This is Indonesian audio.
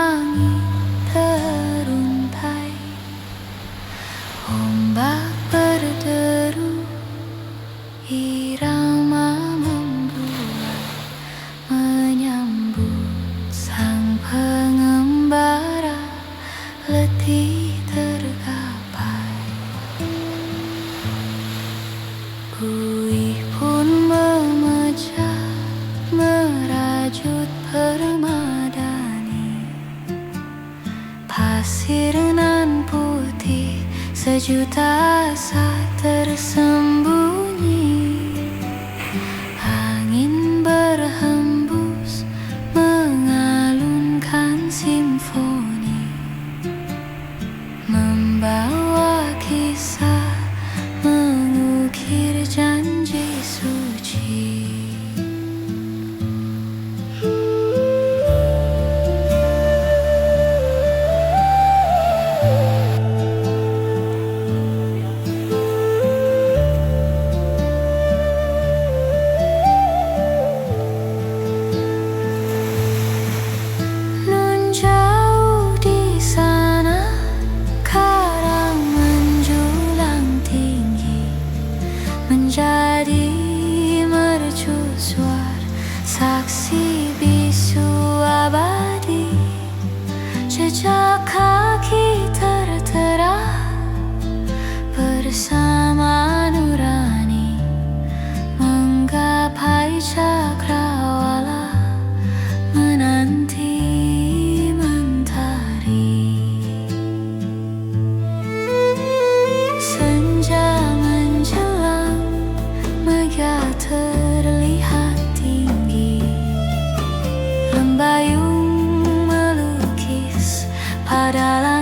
Angin teruntai, ombak berderu, irama membuat menyambut sang pengembara, letih tergapai. Buih pun memecah, merajut permadani. Pasir nan putih, sejuta asa tersembunyi. Angin berhembus, mengalunkan simfoni, membawa kisah, mengukir janji suci. Nun jauh di sana, karang menjulang tinggi, menjadi mercusuar, saksi bisu abadi. Jejak kaki tertera bersama nurani, menggapai cakrawala, menanti mentari. Senja menjelang, megah terlihat tinggi, lembayung melukis pada